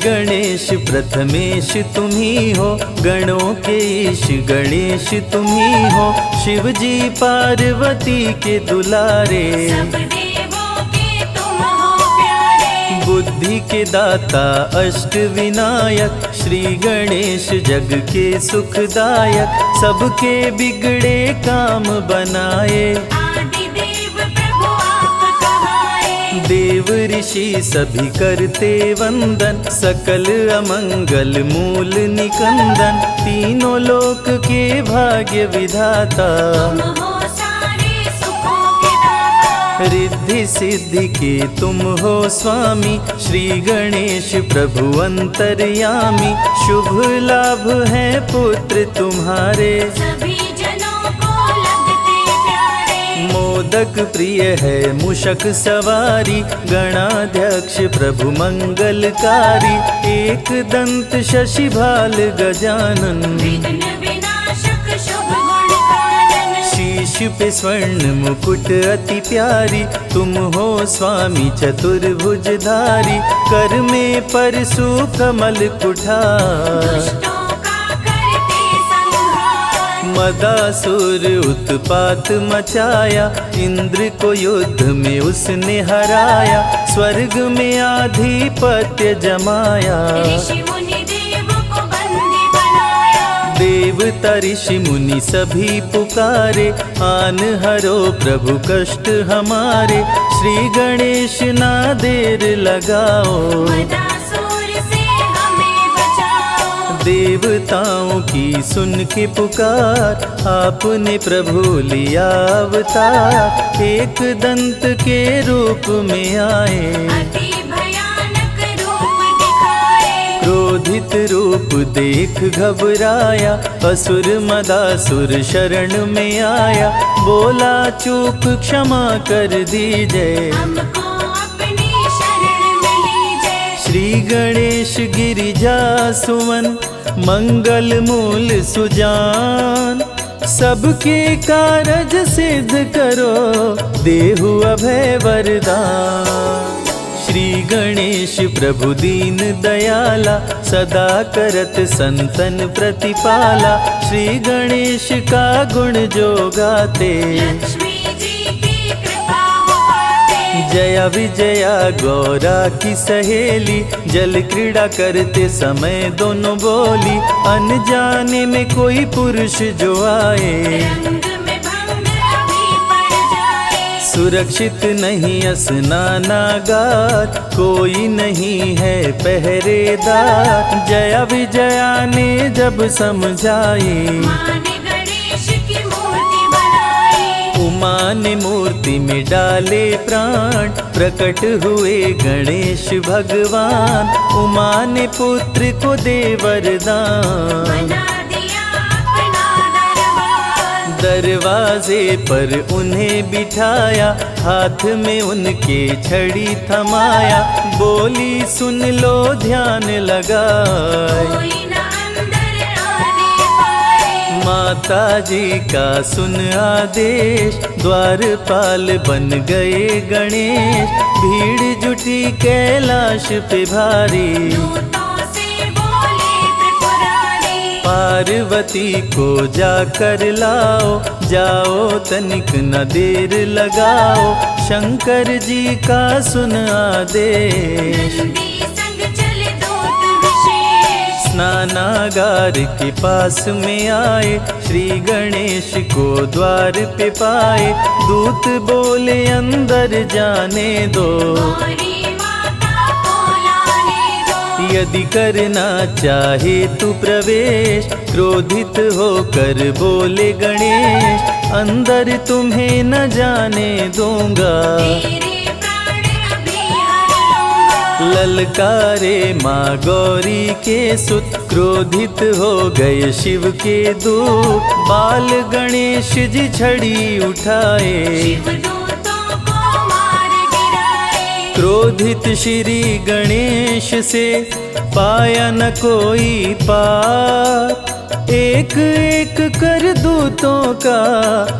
गणेश प्रथमेश तुम ही हो, गणों के ईश गणेश तुम ही हो। शिव जी पार्वती के दुलारे, सब देवों के तुम हो प्यारे। बुद्धि के दाता अष्ट विनायक, श्री गणेश जग के सुखदायक। सबके बिगड़े काम बनाए, आदिदेव प्रभु आप कहाए। देव ऋषि सभी करते वंदन, सकल अमंगल मूल निकंदन। तीनों लोक के भाग्य विधाता, तुम हो सारे सुखों के दाता। रिद्धि सिद्धि के तुम हो स्वामी, श्री गणेश प्रभु अंतर्यामी। शुभ लाभ है पुत्र तुम्हारे, सभी जनों को लगते प्यारे। मोदक प्रिय है मूषक सवारी, गणाध्यक्ष प्रभु मंगलकारी। एक दंत शशि भाल गजानन, विघ्न विनाशक शुभ गुण कानन। शीश पे स्वर्ण मुकुट अति प्यारी, तुम हो स्वामी चतुर्भुजधारी। कर में परशु कमल कुठार, दुष्टों का करते संहार। मदासुर उत्पात मचाया, इंद्र को युद्ध में उसने हराया। स्वर्ग में आधिपत्य जमाया, ऋषि मुनि देव को बंदी बनाया। देवता ऋषि मुनि सभी पुकारे। आन हरो प्रभु कष्ट हमारे, श्री गणेश ना देर लगाओ। मदासुर से हमें बचाओ। देवताओं की सुन के पुकार, आपने प्रभु लिया अवतार। एक दंत के रूप में आए, अति भयानक रूप दिखाए। क्रोधित रूप देख घबराया। असुर मदासुर शरण में आया, बोला चूक क्षमा कर दीजिए। हमको अपनी शरण में लीजिए। श्री गणेश गिरिजा सुवन, मंगल मूल सुजान। सबके कारज सिद्ध करो, देहु अभय वरदान। श्री गणेश प्रभु दीन दयाला, सदा करत संतन प्रतिपाला। श्री गणेश का गुण जो गाते, लक्ष्मी जी की कृपा हो पाते। जया विजया गौरा की सहेली, जल क्रीड़ा करते समय दोनों बोली। अनजाने में कोई पुरुष जो आए, रंग में भंग अभी पड़ जाए। सुरक्षित नहीं स्नानागार, कोई नहीं है पहरेदार। जया विजया ने जब समझाई, माँ ने गणेश की मूर्ति बनाई। उमा ने मूर्ति में डाले प्राण, प्रकट हुए गणेश भगवान। उमा ने पुत्र को दे वरदान, बना दिया अपना दरबार। दरवाजे पर उन्हें बिठाया, हाथ में उनके छड़ी थमाया। बोली सुन लो ध्यान लगाए, कोई न अंदर आने पाए। माता जी का सुन आदेश, द्वारपाल बन गए गणेश। भीड़ जुटी कैलाश पे भारी, दूतों से बोले त्रिपुरारी। पार्वती को जाकर लाओ, जाओ तनिक न देर लगाओ। शंकर जी का सुन आदेश, नंदी संग चले दूत विशेष। स्नानागार के पास में आए, श्री गणेश को द्वार पे पाए। दूत बोले अंदर जाने दो, गौरी माता को लाने दो। यदि करना चाहे तू प्रवेश। क्रोधित होकर बोले गणेश, अंदर तुम्हें न जाने दूंगा। तेरे प्राण अभी हर लूंगा। ललकारे माँ गौरी के सुत, क्रोधित हो गए शिव के दूत। बाल गणेश जी छड़ी उठाए, शिवदूतों को मार गिराए। क्रोधित श्री गणेश से पाया न कोई पार। एक एक कर दूतों का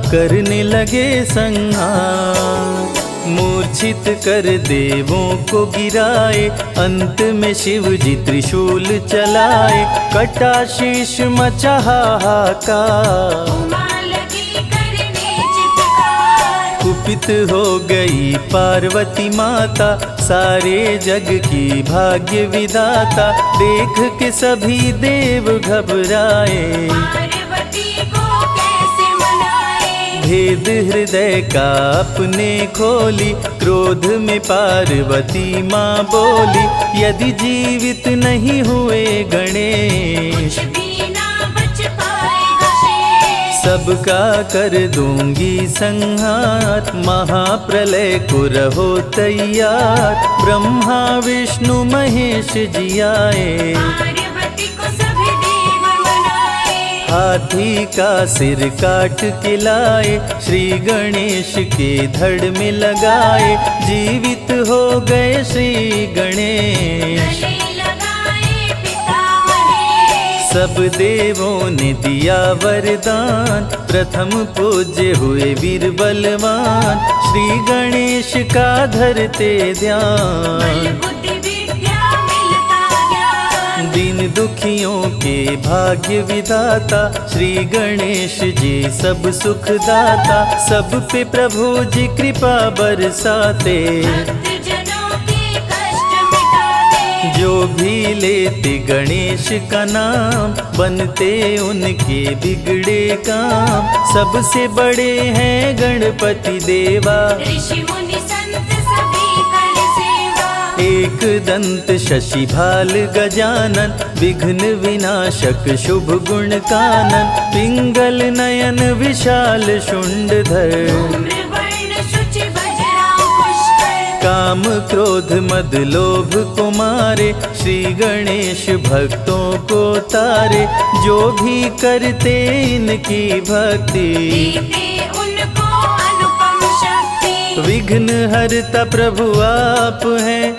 करने लगे संहार। मूर्छित कर देवों को गिराए, अंत में शिव जी त्रिशूल चलाए, कटा शीश मचा हाहाकार। उमा लगी करने चित्कार, कुपित हो गई पार्वती माता, सारे जग की भाग्य विधाता, देख के सभी देव घबराए। पार्वती को कैसे मनाए, भेद हृदय का अपने खोली, क्रोध में पार्वती माँ बोली, यदि जीवित नहीं हुए गणेश, कुछ भी ना बच पाएगा शेष। सबका कर दूंगी संहार, महाप्रलय को रहो तैयार। ब्रह्मा विष्णु महेश जी आए, पार्वती को सभी देव मनाए। हाथी का सिर काट के लाए, श्री गणेश के धड़ में लगाए, जीवित हो गए श्री गणेश। गले लगाए पिता महेश, सब देवों ने दिया वरदान, प्रथम पूज्य हुए वीर बलवान, श्री गणेश का धरते बल ध्यान। बुद्धि विद्या मिलता ज्ञान, दीन दुखियों के भाग्य विधाता, श्री गणेश जी सब सुख दाता, सब पे प्रभु जी कृपा बरसाते। भक्तजनों के कष्ट मिटाते, जो भी लेते गणेश का नाम, बनते उनके बिगड़े काम। सबसे बड़े हैं गणपति देवा, ऋषि मुनि संत सभी कर सेवा। एक दंत शशि भाल गजानन, विघ्न विनाशक शुभ गुण कानन, पिंगल नयन विशाल शुंडधर। धूम्रवर्ण शुचि वज्रांकुश पुष्कर, काम क्रोध मद लोभ को मारे, श्री गणेश भक्तों को तारे। जो भी करते इनकी भक्ति, देते उनको अनुपम शक्ति। विघ्न हरता प्रभु आप हैं,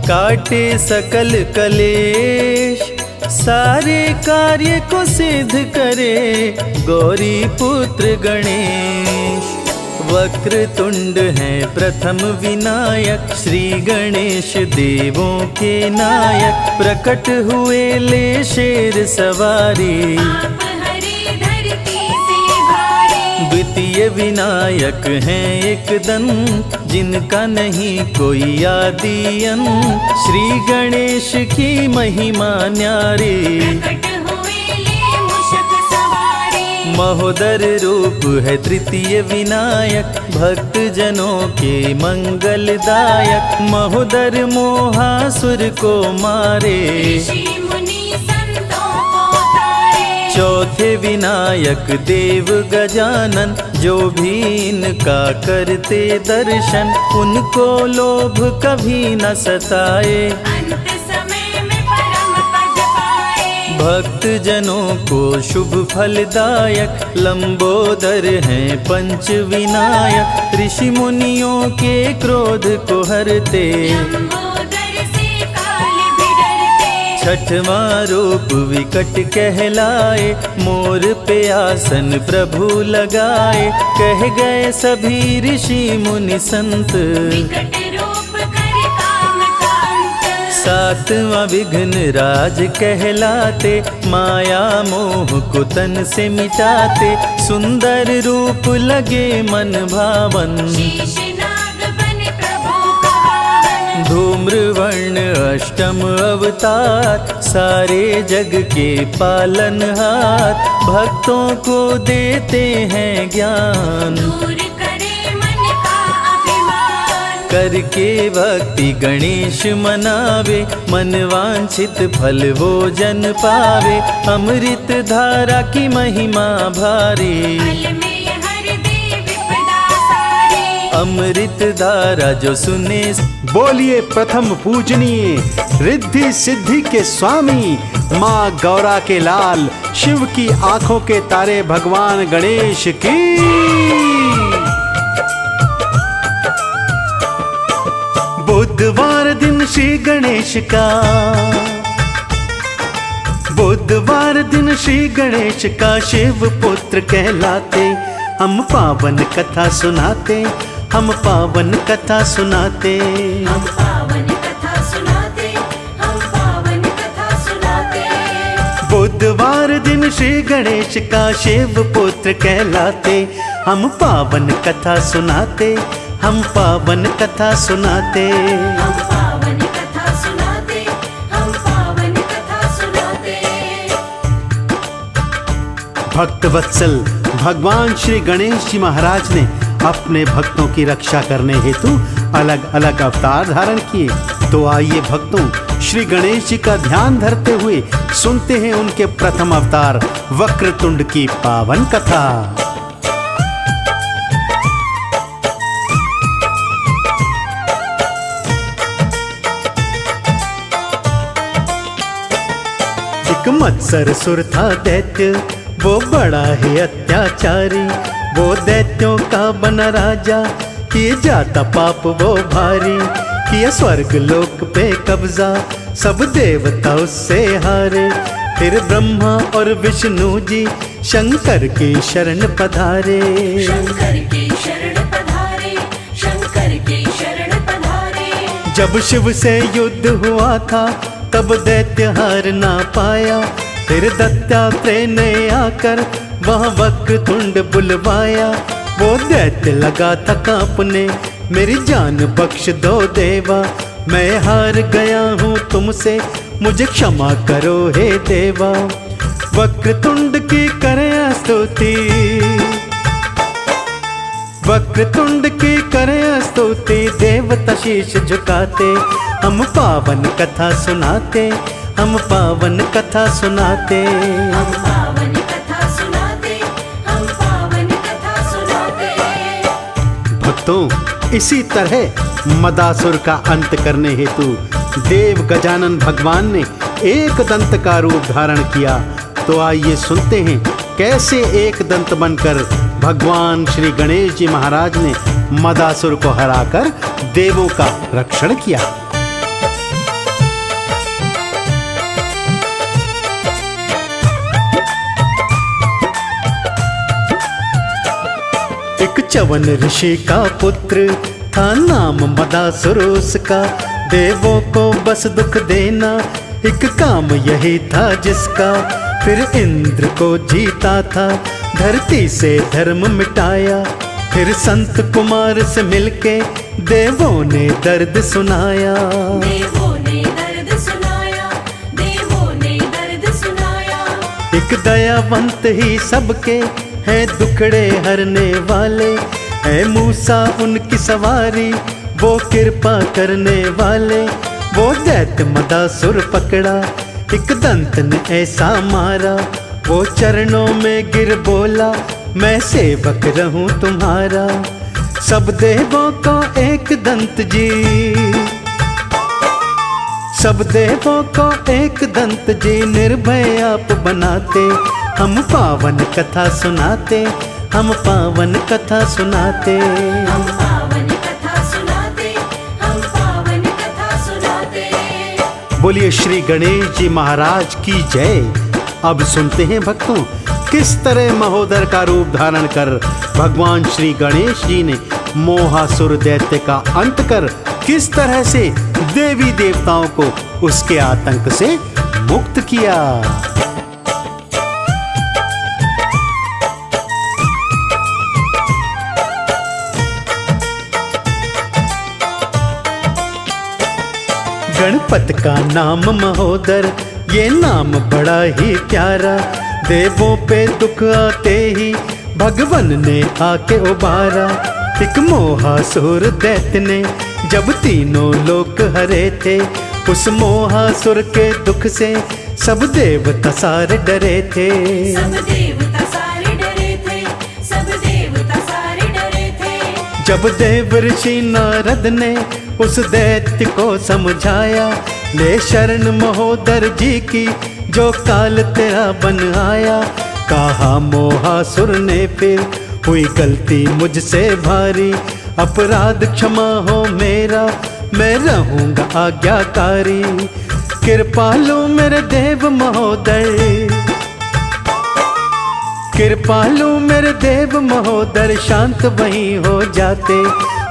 काटे सकल कलेश, सारे कार्य को सिद्ध करे गौरी पुत्र गणेश। वक्र तुंड हैं प्रथम विनायक, श्री गणेश देवों के नायक। प्रकट हुए ले शेर सवारी, आप हरे धरती से भारी। द्वितीय विनायक हैं एक दंत, जिनका नहीं कोई आदि अंत। श्री गणेश की महिमा न्यारी, प्रकट हुए ले मूषक सवारी। महोदर रूप है तृतीय विनायक, भक्त जनों के मंगलदायक। महोदर मोहासुर को मारे, ऋषि मुनि संतों को तारे। चौथे विनायक देव गजानन, जो भी इनका करते दर्शन, उनको लोभ कभी न सताए। अंत समय में परम पद पाए, भक्त जनों को शुभ फलदायक। लंबोदर हैं पंच विनायक, ऋषि मुनियों के क्रोध को हरते। लंबोदर से काल भी डरते। छठवां रूप विकट कहलाए, मोर पे आसन प्रभु लगाए। कह गए सभी ऋषि मुनि संत, विकट रूप कर काम का अंत। सातवां विघ्न राज कहलाते, माया मोह को तन से मिटाते। सुंदर रूप लगे मन भावन, शेषनाग बने प्रभु का वाहन। धूम्रवर्ण अष्टम अवतार, सारे जग के पालनहार। भक्तों को देते हैं ज्ञान, दूर करे मन का अभिमान। करके भक्ति गणेश मनावे। मन वांछित फल वो जन पावे, अमृत धारा की महिमा भारी। फल में हर दे विपदा सारी। अमृत धारा जो सुने, बोलिए प्रथम पूजनीय रिद्धि सिद्धि के स्वामी, माँ गौरा के लाल, शिव की आंखों के तारे भगवान गणेश की। बुधवार दिन श्री गणेश का, बुधवार दिन श्री गणेश का शिव पुत्र कहलाते। हम पावन कथा सुनाते, हम पावन कथा सुनाते। हम पावन कथा सुनाते, हम पावन कथा सुनाते। बुधवार दिन श्री गणेश का शिव पुत्र कहलाते। हम पावन कथा सुनाते, हम पावन कथा सुनाते। हम पावन कथा सुनाते, हम पावन कथा सुनाते। भक्त वत्सल भगवान श्री गणेश जी महाराज ने अपने भक्तों की रक्षा करने हेतु अलग अलग अवतार धारण किए। तो आइए भक्तों, श्री गणेश जी का ध्यान धरते हुए सुनते हैं उनके प्रथम अवतार वक्रतुंड की पावन कथा। एक मत्सर था दैत्य, वो बड़ा ही अत्याचारी। वो दैत्यों का बना राजा, किए जाता पाप वो भारी। किया स्वर्ग लोक पे कब्जा, सब देवता उससे हारे। फिर ब्रह्मा और विष्णु जी शंकर की शरण पधारे। शंकर की शरण पधारे, शंकर की शरण पधारे। जब शिव से युद्ध हुआ था, तब दैत्य हार ना पाया। फिर दत्तात्रेय ने आकर वहाँ वक्रतुंड बुलवाया। वो दैत्य लगा था कांपने, मेरी जान बख्श दो देवा। मैं हार गया हूँ तुमसे, मुझे क्षमा करो हे देवा। वक्रतुंड की करें स्तुति, वक्रतुंड की करें स्तुति। देवता शीश झुकाते, हम पावन कथा सुनाते, हम पावन कथा सुनाते। हम पावन कथा सुनाते, हम पावन कथा सुनाते। भक्तों, इसी तरह मदासुर का अंत करने हेतु देव गजानन भगवान ने एक दंत का रूप धारण किया। तो आइए सुनते हैं कैसे एक दंत बनकर भगवान श्री गणेश जी महाराज ने मदासुर को हराकर देवों का रक्षण किया। एक च्यवन ऋषि का पुत्र था, नाम मदासुर उसका। देवों को बस दुख देना एक काम यही था जिसका। फिर इंद्र को जीता था, धरती से धर्म मिटाया। फिर संत कुमार से मिलके देवों ने दर्द सुनाया। देवों ने दर्द सुनाया, देवों ने दर्द सुनाया। एक दयावंत ही सबके है दुखड़े हरने वाले। है मूसा उनकी सवारी, वो कृपा करने वाले। वो दैत्य मदासुर पकड़ा, एक दंत ने ऐसा मारा। वो चरणों में गिर बोला, मैं सेवक रहूं तुम्हारा। सब देवों को एक दंत जी, सब देवों को एक दंत जी निर्भय आप बनाते। हम पावन कथा सुनाते, हम पावन कथा सुनाते। हम पावन कथा सुनाते, हम पावन कथा सुनाते। बोलिए श्री गणेश जी महाराज की जय। अब सुनते हैं भक्तों, किस तरह महोदर का रूप धारण कर भगवान श्री गणेश जी ने मोहासुर दैत्य का अंत कर किस तरह से देवी देवताओं को उसके आतंक से मुक्त किया। गणपत का नाम महोदर, ये नाम बड़ा ही प्यारा। देवों पे दुख आते ही भगवन ने आके उबारा। एक मोहासुर दैत्य ने जब तीनों लोक हरे थे, उस मोहासुर के दुख से सब देवता सारे डरे थे। सब देवता सारे डरे थे, सब देवता सारे डरे थे। जब देव ऋषि नारद ने उस दैत्य को समझाया, ले शरण महोदर जी की जो काल तेरा बन आया। कहा मोहासुर ने फिर हुई गलती मुझसे भारी, अपराध क्षमा हो मेरा, मैं रहूंगा आज्ञाकारी। कृपालु मेरे देव महोदय, कृपालु मेरे देव महोदय, शांत वहीं हो जाते।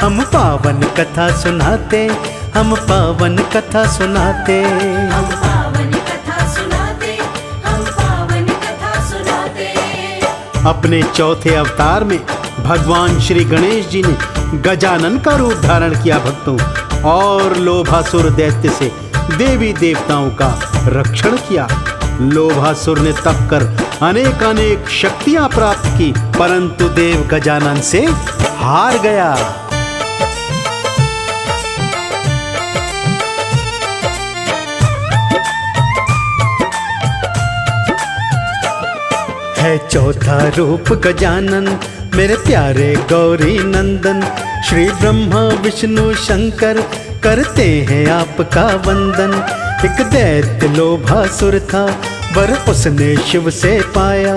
हम पावन कथा सुनाते, हम पावन कथा सुनाते। हम पावन कथा सुनाते, हम पावन कथा सुनाते। अपने चौथे अवतार में भगवान श्री गणेश जी ने गजानन का रूप धारण किया भक्तों, और लोभासुर दैत्य से देवी देवताओं का रक्षण किया। लोभासुर ने तप कर अनेक शक्तियां प्राप्त की, परंतु देव गजानन से हार गया। है चौथा रूप गजानन मेरे प्यारे गौरी नंदन, श्री ब्रह्मा विष्णु शंकर करते हैं आपका वंदन। एक दैत्य लोभासुर था, वर उसने शिव से पाया,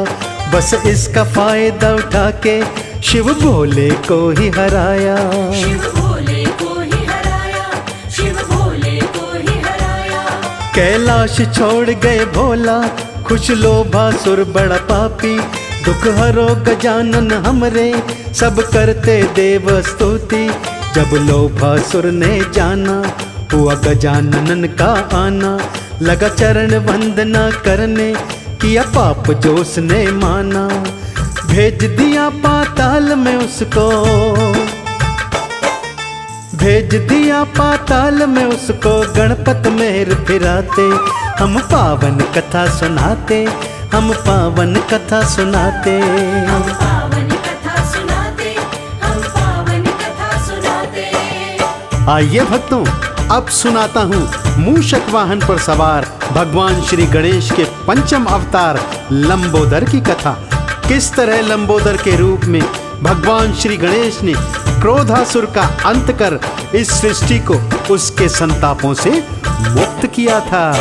बस इसका फायदा उठा के शिव भोले को ही हराया। शिव भोले को ही हराया, शिव भोले को ही हराया। कैलाश छोड़ गए भोला, खुश लोभासुर बड़ा पापी। दुख हरो गजानन हमरे, सब करते देव स्तुति। जब लोभासुर ने जाना हुआ गजानन का आना, लगा चरण वंदना करने, किया पाप जो उसने माना। भेज दिया पाताल में उसको, भेज दिया पाताल में उसको, गणपत मेहर फिराते। हम पावन कथा सुनाते, हम पावन कथा सुनाते। हम पावन कथा सुनाते, हम पावन कथा सुनाते। आइए भक्तों, अब सुनाता हूँ मूषक वाहन पर सवार भगवान श्री गणेश के पंचम अवतार लंबोदर की कथा। किस तरह लंबोदर के रूप में भगवान श्री गणेश ने क्रोधासुर का अंत कर इस सृष्टि को उसके संतापों से मुक्त किया था।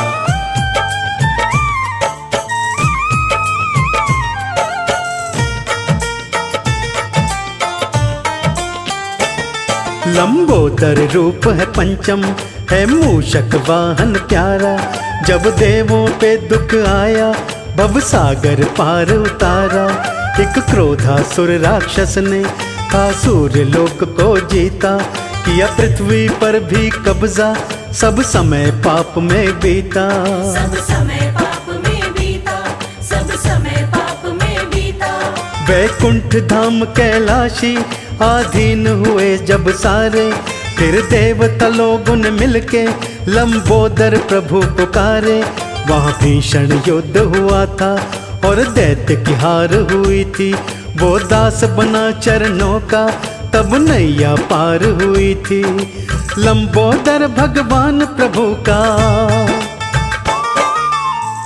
लंबोदर रूप है पंचम, है मूषक वाहन प्यारा। जब देवों पे दुख आया, भव सागर पार उतारा। एक क्रोधासुर राक्षस ने था सूर्य लोक को जीता, किया पृथ्वी पर भी कब्जा, सब समय पाप में बीता। सब समय पाप में बीता, सब समय पाप में बीता। वैकुंठ धाम कैलाशी आधीन हुए जब सारे, फिर देवता लोगों ने मिलके लंबोदर प्रभु पुकारे। वहाँ भीषण युद्ध हुआ था और दैत्य की हार हुई थी। वो दास बना चरणों का, तब नैया पार हुई थी। लंबोदर भगवान प्रभु का,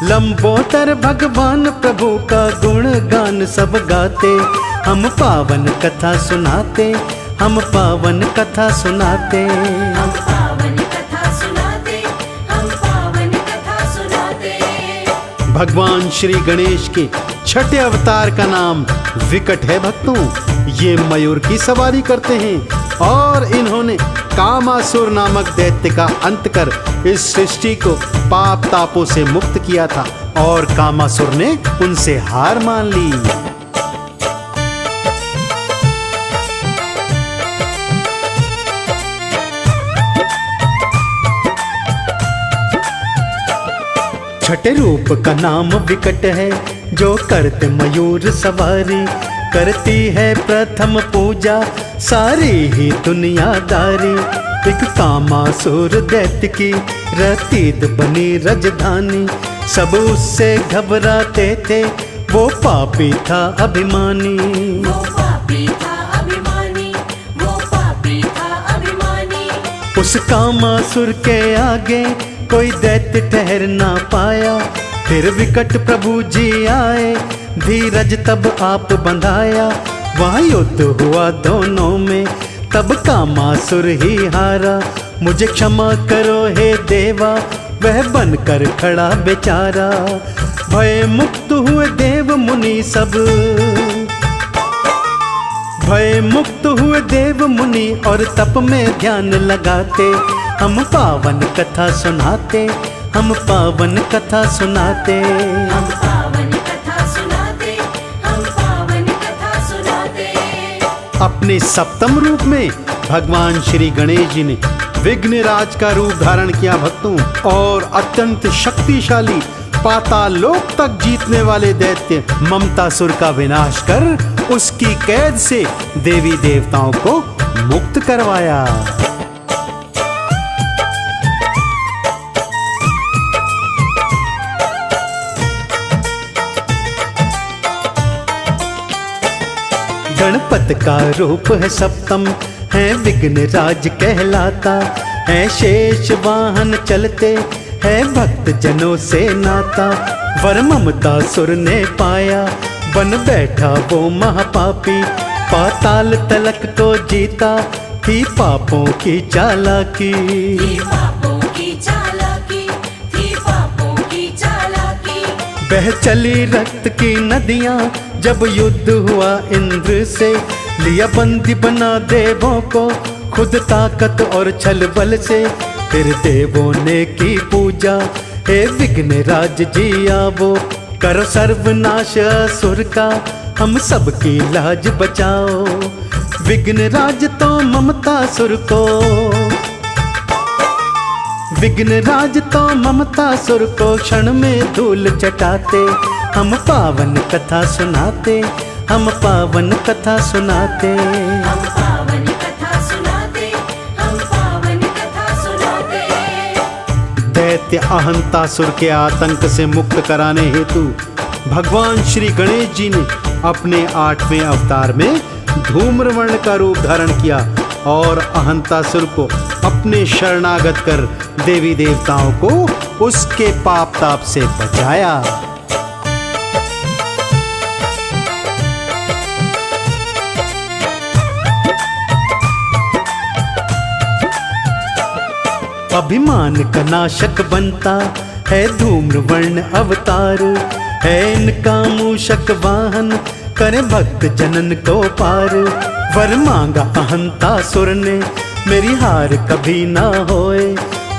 लंबोदर भगवान प्रभु का गुणगान सब गाते। हम पावन कथा सुनाते, हम पावन कथा सुनाते। हम पावन कथा सुनाते, हम पावन कथा सुनाते। भगवान श्री गणेश के छठे अवतार का नाम विकट है भक्तों। ये मयूर की सवारी करते हैं और इन्होंने कामासुर नामक दैत्य का अंत कर इस सृष्टि को पाप तापों से मुक्त किया था, और कामासुर ने उनसे हार मान ली। छठे रूप का नाम विकट है, जो करते मयूर सवारी। करती है प्रथम पूजा सारी ही दुनियादारी। एक कामासुर दैत्य की रतीद बनी राजधानी। सब उससे घबराते थे, वो पापी था अभिमानी। वो पापी था अभिमानी, वो पापी था अभिमानी। उस कामासुर के आगे कोई दैत्य ठहर ना पाया। फिर विकट प्रभु जी आए, धीरज तब आप बंधाया। वहाँ युद्ध हुआ दोनों में, तब कामासुर ही हारा। मुझे क्षमा करो हे देवा, वह बनकर खड़ा बेचारा। भय मुक्त हुए देव मुनि सब, भय मुक्त हुए देव मुनि और तप में ध्यान लगाते। हम पावन कथा सुनाते, हम पावन कथा सुनाते। हम पावन कथा सुनाते, हम पावन कथा सुनाते। अपने सप्तम रूप में भगवान श्री गणेश जी ने विघ्नराज का रूप धारण किया भक्तों, और अत्यंत शक्तिशाली पाताल लोक तक जीतने वाले दैत्य ममतासुर का विनाश कर उसकी कैद से देवी देवताओं को मुक्त करवाया। गणपत का रूप है सप्तम, है विघ्नराज कहलाता, है शेष वाहन चलते, है भक्त जनों से नाता। वर ममतासुर ने पाया, बन बैठा वो महापापी, पाताल तलक को जीता, थी पापों की चालाकी। थी पापों की चालाकी, थी पापों की चालाकी। बह चली रक्त की नदियां, जब युद्ध हुआ इंद्र से, लिया बंदी बना देवों को, खुद ताकत और छल बल से। फिर देवों ने की पूजा, हे विघ्नराज जी आवो, करो सर्वनाश असुर का, हम सबकी लाज बचाओ। विघ्नराज तो ममतासुर को, विघ्नराज तो ममतासुर को क्षण में धूल चटाते, हम पावन कथा सुनाते, हम पावन कथा सुनाते। हम पावन कथा सुनाते, हम पावन कथा सुनाते। दैत्य अहंतासुर के आतंक से मुक्त कराने हेतु भगवान श्री गणेश जी ने अपने 8वें अवतार में धूम्रवर्ण का रूप धारण किया और अहंतासुर को अपने शरणागत कर देवी देवताओं को उसके पाप ताप से बचाया। अभिमान का नाशक बनता है धूम्रवर्ण अवतार, है इनका मूषक वाहन, करे भक्त जनन को पार। वर मांगा अहंतासुर ने, मेरी हार कभी ना होए,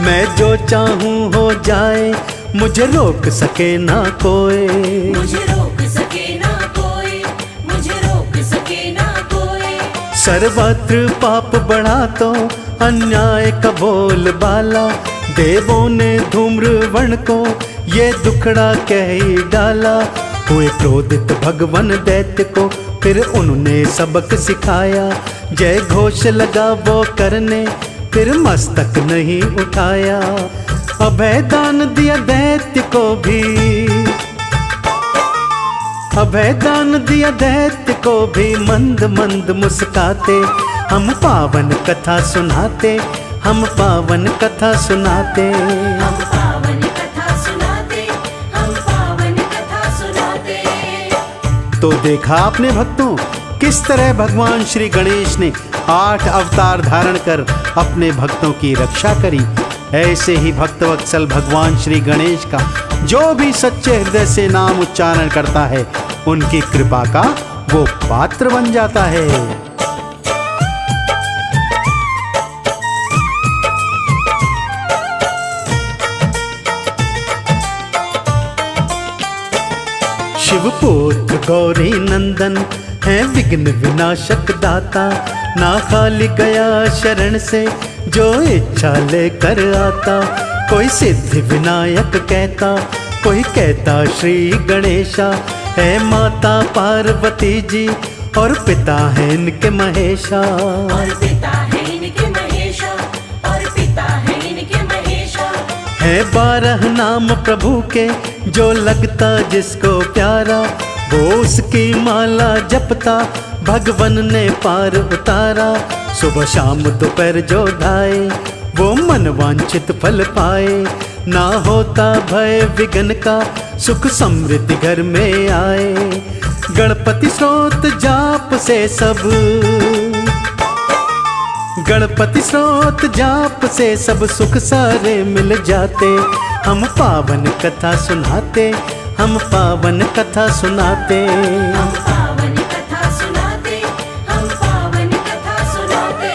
मैं जो चाहूं हो जाए, मुझे रोक सके ना कोई। मुझे रोक सके ना कोई, मुझे रोक सके ना कोई। सर्वत्र पाप बढ़ा तो अन्याय का बोल बाला, देवों ने धूम्रवर्ण को ये दुखड़ा कह ही डाला। हुए क्रोधित भगवान दैत्य को, फिर उन्होंने सबक सिखाया, जय घोष लगा वो करने, फिर मस्तक नहीं उठाया। अभय दान दिया दैत्य को भी, अभय दान दिया दैत्य को भी, मंद मंद मुस्काते, हम पावन कथा सुनाते, हम पावन कथा सुनाते। हम पावन कथा सुनाते, हम पावन कथा सुनाते। तो देखा आपने भक्तों, किस तरह भगवान श्री गणेश ने 8 अवतार धारण कर अपने भक्तों की रक्षा करी। ऐसे ही भक्तवत्सल भगवान श्री गणेश का जो भी सच्चे हृदय से नाम उच्चारण करता है, उनकी कृपा का वो पात्र बन जाता है। शिवपुत्र गौरी नंदन है विघ्न विनाशक दाता, ना खाली गया शरण से जो इच्छा लेकर आता। कोई सिद्धि विनायक कहता, कोई कहता श्री गणेशा, है माता पार्वती जी और पिता है इनके महेशा। और पिता है इनके महेशा, और पिता है इनके महेशा। है 12 नाम प्रभु के, जो लगता जिसको प्यारा, वो उसकी माला जपता, भगवन ने पार उतारा। सुबह शाम दोपहर जो धाए, वो मन वांछित फल पाए। ना होता भय विघ्न का, सुख समृद्धि घर में आए। गणपति स्रोत जाप से सब, गणपति स्रोत जाप से सब सुख सारे मिल जाते। हम पावन कथा सुनाते, हम पावन कथा सुनाते। हम पावन कथा सुनाते, हम पावन कथा सुनाते।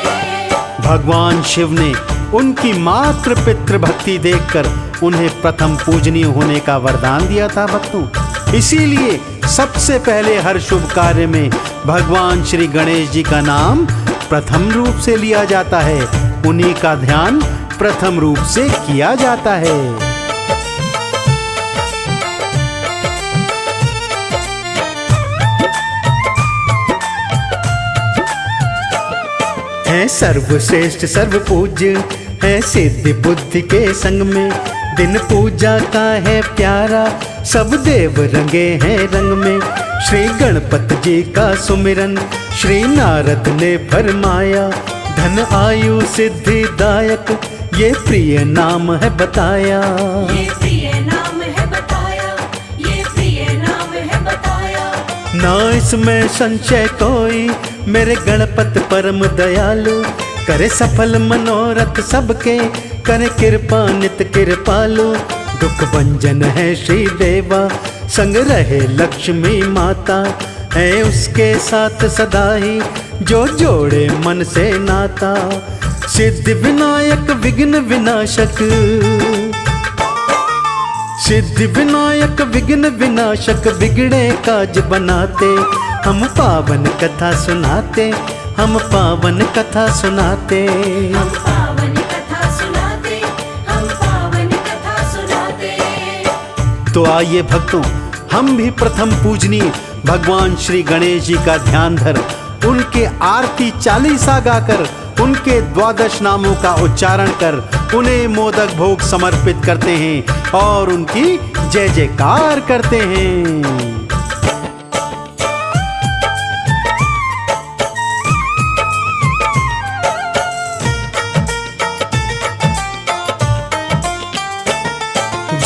भगवान शिव ने उनकी मातृ पितृ भक्ति देखकर उन्हें प्रथम पूजनीय होने का वरदान दिया था भक्तों। इसीलिए सबसे पहले हर शुभ कार्य में भगवान श्री गणेश जी का नाम प्रथम रूप से लिया जाता है, उन्हीं का ध्यान प्रथम रूप से किया जाता है। है सर्वश्रेष्ठ सर्वपूज्य है सिद्धि बुद्धि के संग में, दिन पूजा का है प्यारा सब देव रंगे हैं रंग में। श्री गणपति जी का सुमिरन श्री नारद ने फरमाया, धन आयु सिद्धि दायक ये प्रिय नाम है बताया। ये प्रिय नाम है बताया, ये प्रिय नाम है बताया। ना इसमें संशय कोई मेरे गणपति परम दयालु, करे सफल मनोरथ सबके, करे कृपा नित कृपालु। दुख भंजन है श्री देवा, संग रहे लक्ष्मी माता, है उसके साथ सदा ही जो जोड़े मन से नाता। सिद्धि विनायक विघ्न विनाशक, सिद्धि विनायक विघ्न विनाशक, बिगड़े काज बनाते, हम पावन कथा सुनाते, हम पावन कथा सुनाते। हम पावन कथा सुनाते, हम पावन कथा सुनाते। तो आइए भक्तों, हम भी प्रथम पूजनीय भगवान श्री गणेश जी का ध्यान धर, उनके आरती चालीसा गाकर, उनके 12 नामों का उच्चारण कर, उन्हें मोदक भोग समर्पित करते हैं और उनकी जय जयकार करते हैं।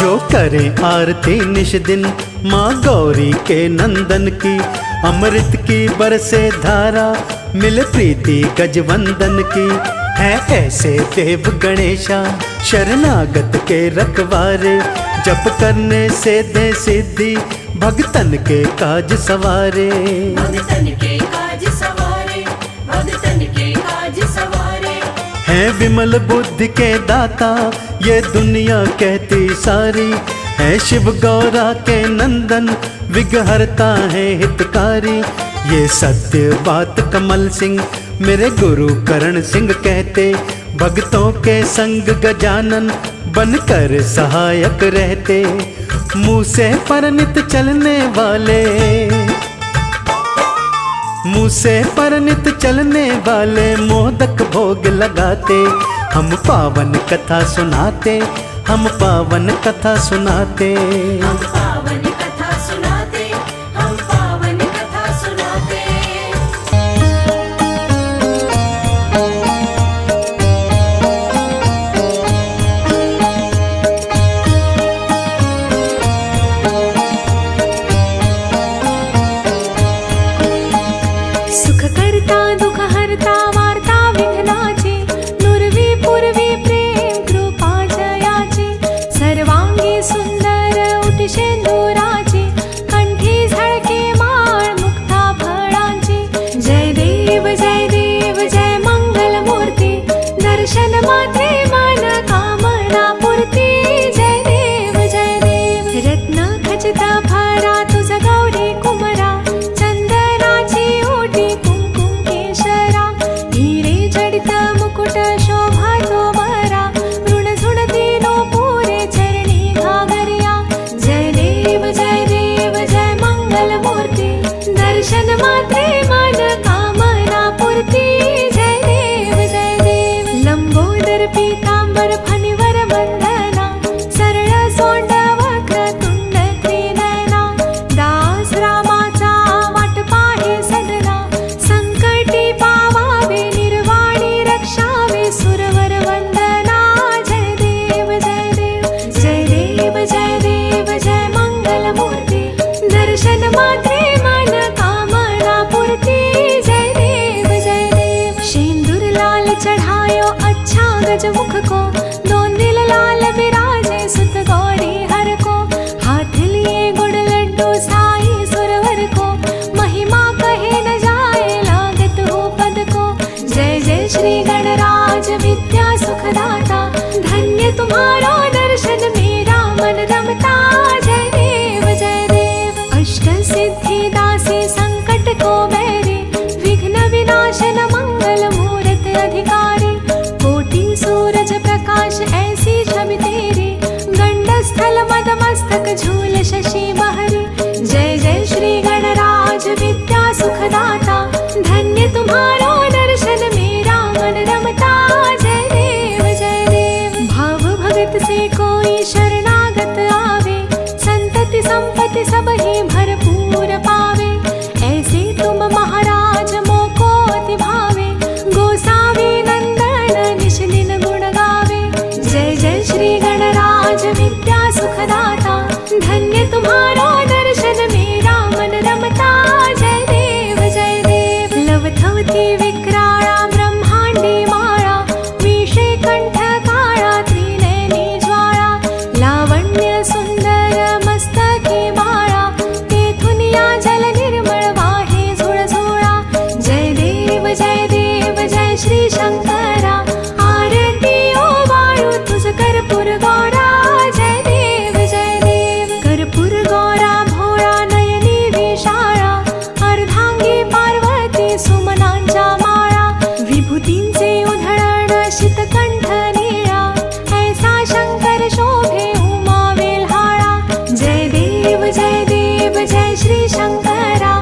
जो करे आरती निश दिन माँ गौरी के नंदन की, अमृत की बरसे धारा मिल प्रीति गजवंदन की। है ऐसे देव गणेशा शरणागत के रखवारे, जप करने से दे सिद्धि भगतन के काज सवारे। भगतन के काज सवारे, भगतन के काज सवारे। है विमल बुद्धि के दाता ये दुनिया कहती सारी, है शिव गौरा के नंदन विघहरता है हितकारी। ये सत्य बात कमल सिंह मेरे गुरु करण सिंह कहते, भक्तों के संग गजानन बनकर सहायक रहते। मुँह से परनित चलने वाले, मुँह से परनित चलने वाले मोदक भोग लगाते, हम पावन कथा सुनाते, हम पावन कथा सुनाते। हम पावन कथा सुनाते, हम पावन कथा सुनाते। सुख करता दुख हरता वार्ता विघ्नाची, नुरवी पूर्वी प्रेम कृपा जयाची। सर्वांगी सुंदर उटी शेंदुराची, कंठी झळके माळ मुक्ता फळांची। जय देव जय मंगल मूर्ती, दर्शन मात्रे मन कामना पूर्ती। जय देव रत्न खचित भरा तुझ गौरी कुमरा, चंदनाची ओटी कुंकुम केशरा। हिरे जडित मुकुट शोभा तो बरा, ऋण झुणती नो पुरे चरणी घागरिया। जय देव जय मंगल मूर्ती, दर्शन मात्रे मन कामना पूर्ती। जय देव लंबोदर पीतांबर फणीवर वंदना, सरळ सोंड वक्र तुंड त्रिनयना। दास रामाचा वाट पाहे सदना, संकटी पावावे निर्वाणी रक्षावे सुरवर वंदना। जय देव जय मंगल मूर्ती, दर्शन मात्रे मन कामना पूर्ती। जय देव शेंदूर लाल चढ़ायो अच्छा गजमुख को, दोन दिल लाल विराजे सुत गौरी हर को। हाथ लिए गुड़ लड्डू साई सुरवर को, महिमा कहे न जाए लागत हो पद को। जय श्री गणराज विद्या सुखदाता, धन्य तुम्हारा दर्शन मेरा मन रमता। जय देव अष्ट सिद्धि दासी संकट को बैरी, विघ्न विनाशन मंगल अधिकारी, कोटि सूरज प्रकाश ऐसी छवि तेरी, गंड स्थल मद मस्तक झूल शशि बहरी। जय जय श्री गणराज विद्या सुखदाता, धन्य तुम्हारो दर्शन मेरा मन रमता। जय देव जय देव। भाव भगत से कोई शरणागत आवे, संतति संपत्ति सब ही भरपूर पावे। ऐसे तुम महाराज मोको अति भावे, गोसावी नंदन निश दिन गुण गावे। जय जय श्री गणराज विद्या सुखदाता, धन्य तुम्हारो दर्शन मेरा मन रमता। जय देव जय देव। लवथवती विक्राळा ब्रह्मांडी माळा, विषे कंठ काळा त्रिनयनी ज्वाळा, लावण्य सुंदर मस्तकी बाळा, तेथून या जल निर्मळ वाहे झुळझुळा। जय देव जय देव जय श्री शंकरा, आरती ओवाळू तुझ कर्पूर गौरा। जय देव जय देव। कर्पूर गौरा भोळा नयनी विशाळा, अर्धांगी पार्वती सुमनांच्या माळा, विभूतींचे उधळण शीतकंठ निळा, ऐसा शंकर शोभे उमा वेल्हाळा। जय देव जय श्री शंकरा,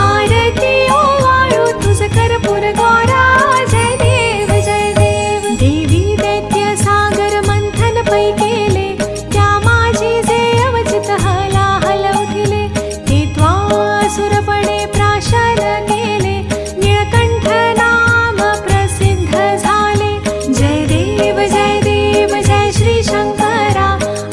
आरती ओवाळू तुझ कर्पूर गौरा। जय देव जय देव। देवी दैत्य सागर मंथन पै केले, त्या माझी जे अवचित हलाहल उठिले, ते त्वासुरपणे प्राशन केले, निळकंठ नाम प्रसिद्ध झाले। जय देव जय श्री शंकरा,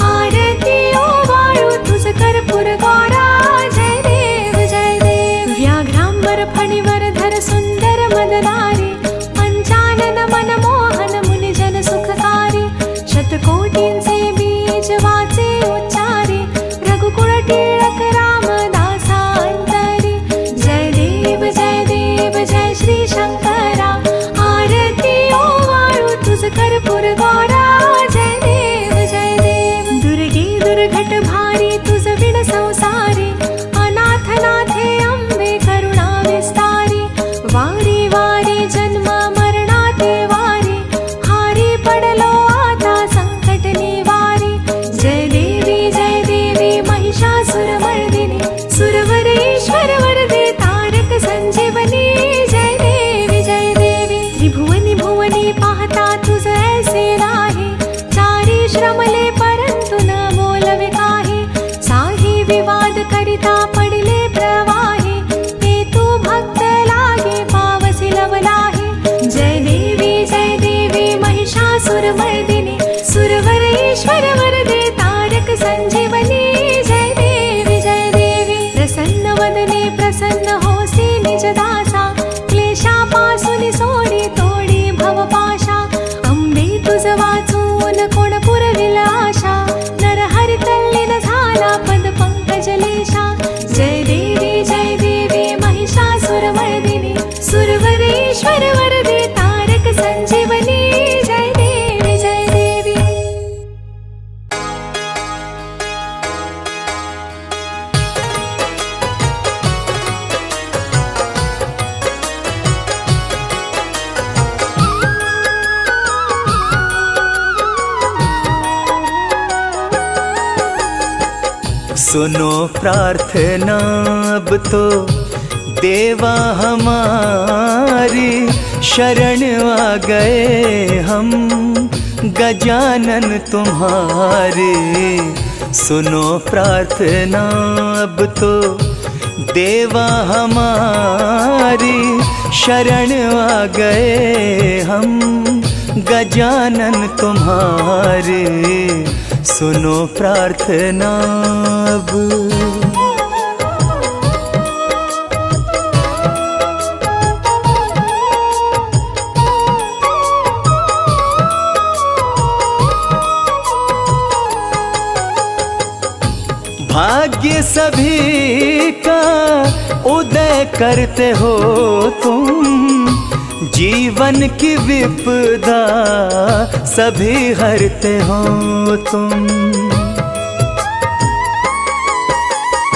आरती ओवाळू तुझ कर्पूर गौरा। जय देव जय देव। व्याघ्रांबर फणीवर धर सुंदर मदनारी, पंचानन मनमोहन मुनिजन सुखकारी, शतकोटींचे बीज वाचे उच्चारी, रघुकुळ टिळक रामदासा अंतरी। जय देव जय श्री शंकरा, आरती ओवाळू तुझ कर्पूर गौरा। जय देव जय देव। दुर्गे दुर्घट भारी तुझ विण संसारी, अनाथ नाथे अंबे करुणा विस्तारी, वारी वारी जन्म मरणाते वारी, हारी पडलो आता संकट निवारी। जय देवी महिषासुरमर्दिनी, सुरवर ईश्वर वरदे तारक संजीवनी। जय देवी त्रिभुवनी भुवनी पाहता तुझ ऐसे नाही, चारी श्रमले परंतु न बोलवे काही, साही विवाद करिता पडिले प्रवाही, ते तू भक्त लागे पावसी लवलाही। जय देवी महिषासुरमर्दिनी, सुरवर ईश्वर वरदे तारक संजीवनी। जय देवी प्रसन्न वदने प्रसन्न होसी निज दासा, क्लेशापासून सोडी तोडी भवपाशा, अंबे तुझ वाचून कोण पुरविल आशा, नरहरि तल्लीन झाला पद पंकजलेशा। जय देवी महिषासुरमर्दिनी, सुरवर ईश्वर वरदे तारक संजीवनी। जय देवी जय देवी। सुनो प्रार्थना अब तो देवा हमारी, शरण आ गए हम गजानन तुम्हारे। सुनो प्रार्थना अब तो देवा हमारी, शरण आ गए हम गजानन तुम्हारे। सुनो प्रार्थना अब। भाग्य सभी का उदय करते हो तुम, जीवन की विपदा सभी हरते हो तुम।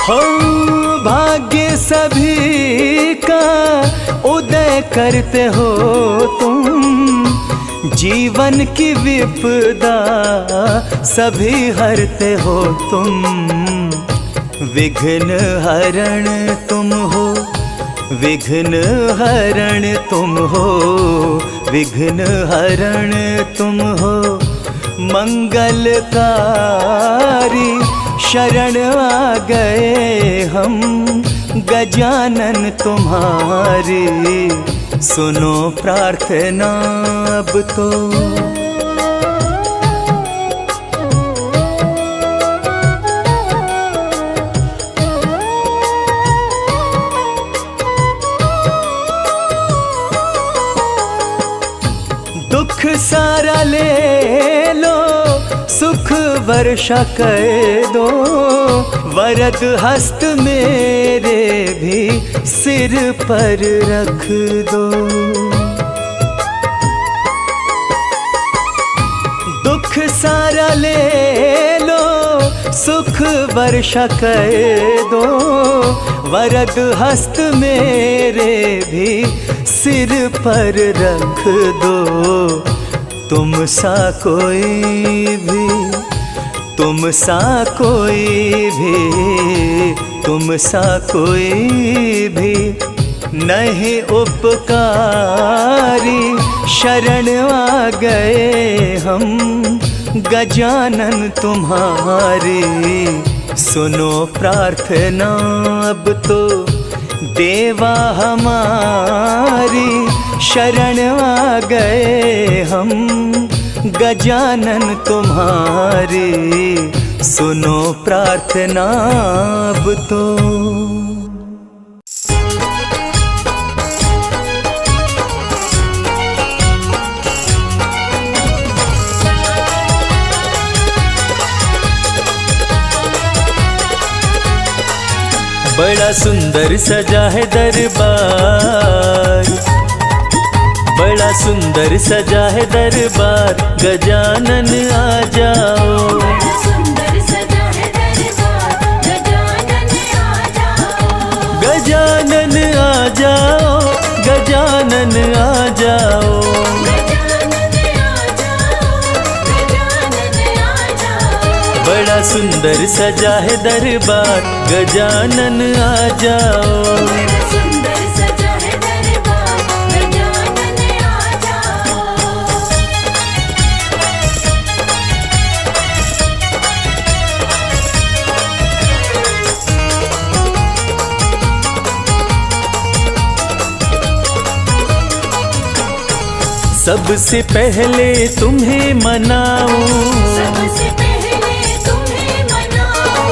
हो भाग्य सभी का उदय करते हो तुम, जीवन की विपदा सभी हरते हो तुम। विघ्न हरण तुम हो, विघ्न हरण तुम हो, विघ्न हरण तुम हो। मंगलकारी शरण आ गए हम, गजानन तुम्हारी सुनो प्रार्थना अब तो। दुख सारा ले लो, सुख वर्षा कर दो, वरद हस्त मेरे भी सिर पर रख दो। दुख सारा ले लो, सुख वर्षा कर दो, वरद हस्त मेरे भी सिर पर रख दो। तुम सा कोई भी, तुम सा कोई भी, तुम सा कोई भी नहीं उपकारी। शरण आ गए हम, गजानन तुम्हारी सुनो प्रार्थना अब तो। देवा हमारी शरण आ गए हम, गजानन तुम्हारी सुनो प्रार्थना अब तो। बड़ा सुंदर सजा है दरबार, बड़ा सुंदर सजा है दरबार, गजानन आ जाओ। बड़ा सुंदर सजा है दरबार, गजानन आ जाओ। गजानन आ जाओ, गजानन आ जाओ। गजानन आ जाओ, गजानन आ जाओ। बड़ा सुंदर सजा है दरबार, गजानन आ जाओ। बड़ा सुंदर सजा है दरबार, गजानन आ जाओ। सबसे पहले तुम्हें मनाऊं, सबसे पहले तुम्हें मनाऊं,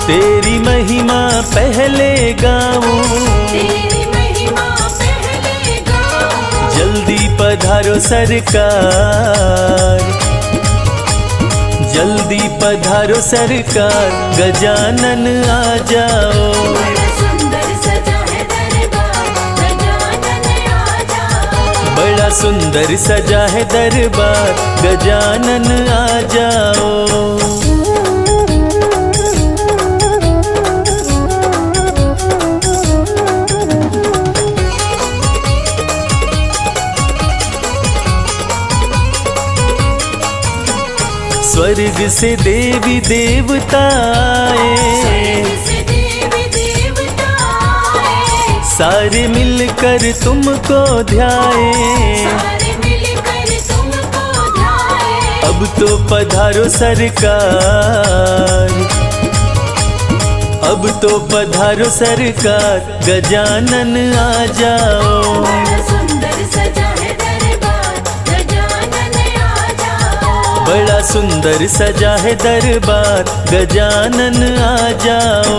तेरी महिमा पहले गाऊं। तेरी महिमा पहले गाऊं। जल्दी पधारो सरकार, जल्दी पधारो सरकार, गजानन आ जाओ। बड़ा सुंदर सजा है दरबार, गजानन आ जाओ। बड़ा सुंदर सजा है दरबार, गजानन आ जाओ। स्वर्ग से देवी देवता आए, से देवी देवता आए। सारे मिलकर तुमको ध्याए। सारे मिलकर तुमको ध्याए। अब तो पधारो सरकार, अब तो पधारो सरकार, गजानन आ जाओ। बड़ा सुंदर सजा है दरबार, गजानन आ जाओ। बड़ा सुंदर सजा है दरबार, गजानन आ जाओ।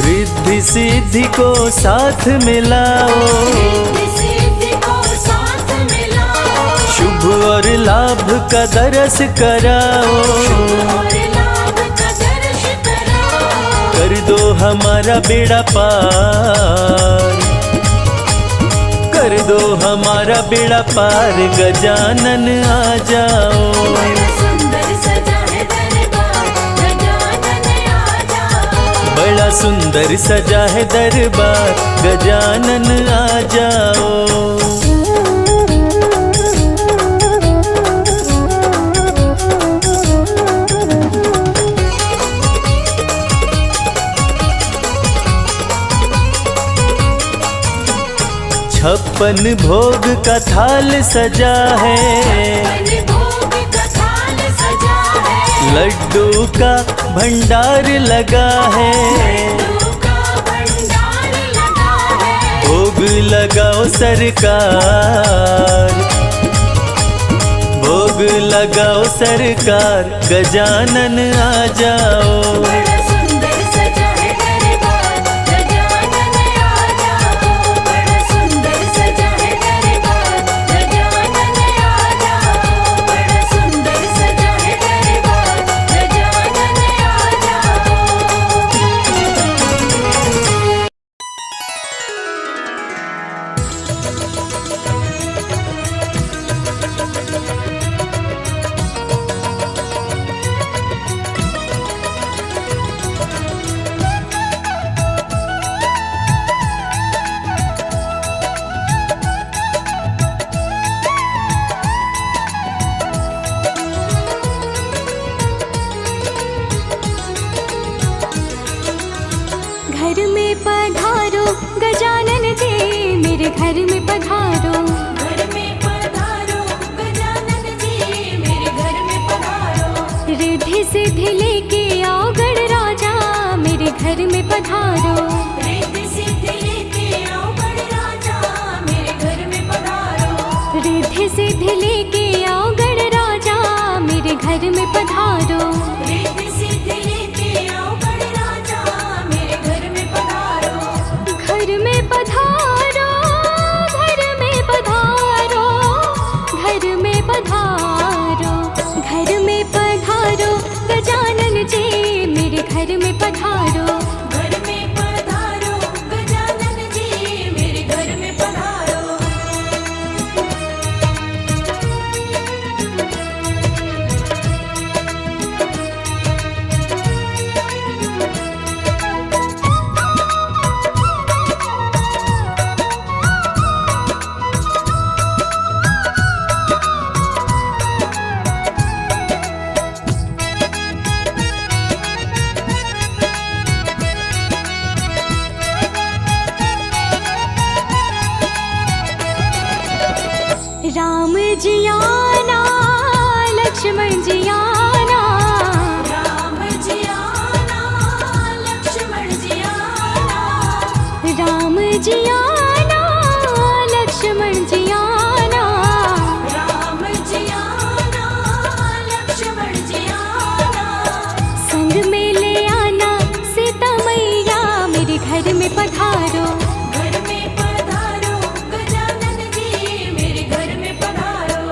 रिद्धि सिद्धि को साथ मिलाओ, रिद्धि सिद्धि को साथ मिलाओ। शुभ और लाभ का दरस कराओ। और लाभ का दर्श कराओ। कर दो हमारा बेड़ा पार, कर दो हमारा बेड़ा पार, गजानन आ जाओ। बड़ा सुंदर सजा है दरबार, गजानन आ जाओ। बड़ा सुंदर सजा है दरबार, गजानन आ जाओ। छप्पन भोग का थाल सजा है, भोग का थाल सजा है, लड्डू का भंडार लगा है। लड्डू का भंडार लगा है। भोग लगाओ सरकार, भोग लगाओ सरकार, गजानन आ जाओ। बड़ा सुंदर सजा है दरबार, गजानन आ जाओ। बड़ा सुंदर सजा है दरबार, गजानन आ जाओ। बड़ा सुंदर सजा है दरबार, गजानन आ जाओ। घर में पधारो गजानन जी, मेरे घर में पधारो। घर में पधारो गजानन जी, मेरे घर में पधारो। रिद्धि सिद्धि लेके आओ गण राजा, मेरे घर में पधारो। रिद्धि सिद्धि लेके आओ गण राजा, मेरे घर में पधारो। रिद्धि सिद्धि लेके आओ गण राजा, मेरे घर में पधारो। रिद्धि सिद्धि लेके आओ गण राजा, मेरे घर में पधारो। घर में पधारो, घर में पधारो, घर में पधारो। घर में पधारो गजानन जी, मेरे घर में पधारो। घर में पधारो गजानन जी, मेरे घर में पधारो। राम जी आना, लक्ष्मण जी आना। राम जी आना, लक्ष्मण जी आना। राम जी आना, लक्ष्मण जी आना। राम जी आना, लक्ष्मण जी आना। संग में ले आना सीता मैया, मेरे घर में पधारो। घर में पधारो गजानन जी, मेरे घर में पधारो।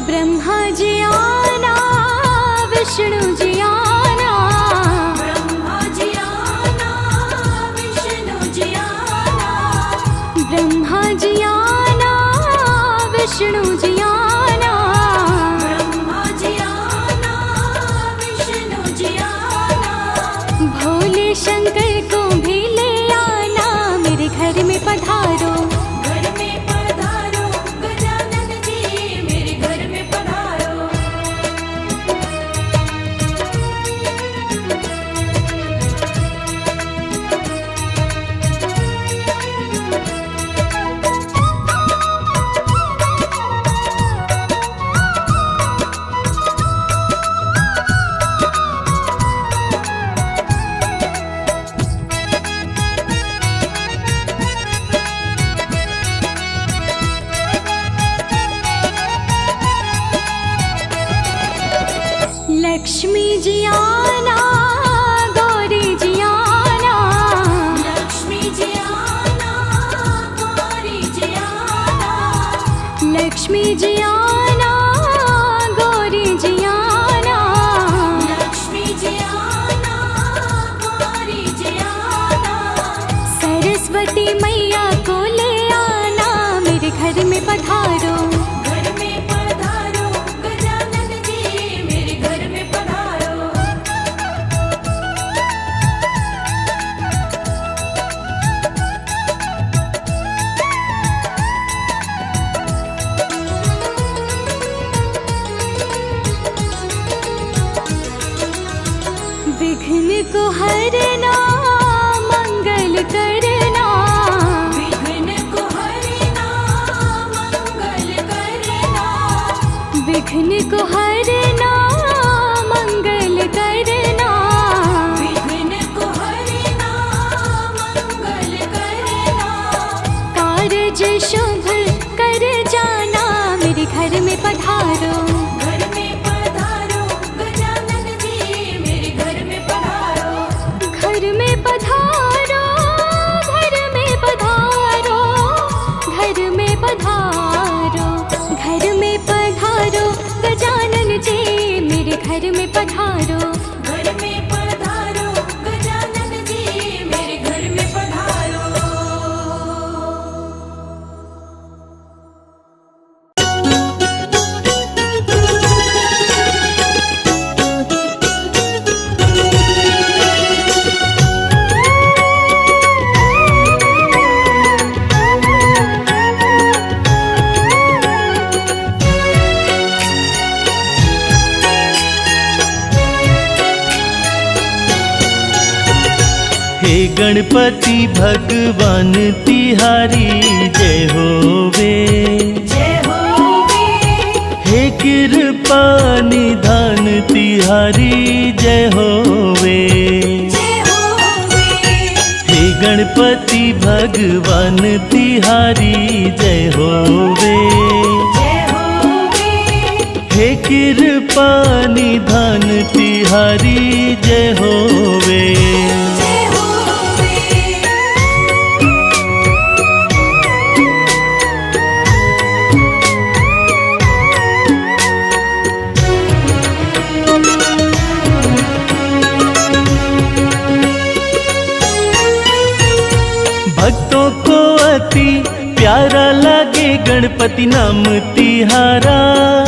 ब्रह्मा जी आना, विष्णु जी आना। ब्रह्मा जी आना, विष्णु जी आना। ब्रह्मा जी आना, विष्णु जी आना। ब्रह्मा जी आना, विष्णु जी आना। भोले शंकर को भी ले आना, मेरे घर में पधारो। घर में पधारो गजानन जी, मेरे घर में पधारो। लक्ष्मी जी आना, गौरी जी आना। लक्ष्मी जी आना, गौरी जी घर में पधारो। घर में पधारो गजानन जी मेरे घर में पधारो। विघ्न को हरना मंगल करना। विघ्न को हरना मंगल करना। विघ्न को हरना मंगल करना। विघ्न को हरना मंगल करना। कारज शुभ कर जाना मेरे घर में पधारो। घर में पधारो गजानन जी मेरे घर में पधारो। घर में पधारो। घर में पधारो। घर में पधारो। घर में पधारो गजानन जी मेरे घर में पधारो। घर में पधारो गजानन जी मेरे घर में पधारो। हे गणपति भगवान तिहारी जय होवे। जय होवे। हे कृपा निधान तिहारी जय होवे। जय होवे। हे गणपति भगवान तिहारी जय होवे। जय होवे। हे कृपा निधान तिहारी जय होवे। जय होवे। भक्तों को अति प्यारा लगे गणपति नाम तिहारा।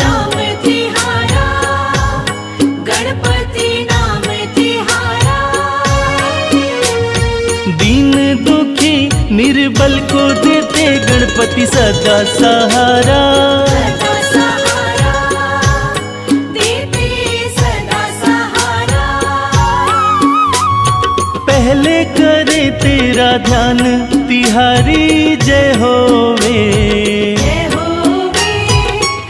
नाम तिहारा गणपति नाम तिहारा। दीन दुखी निर्बल को देते गणपति सदा सहारा। सदा सहारा देते सदा सहारा। पहले करे तेरा ध्यान तिहारी जय होवे। जय होवे।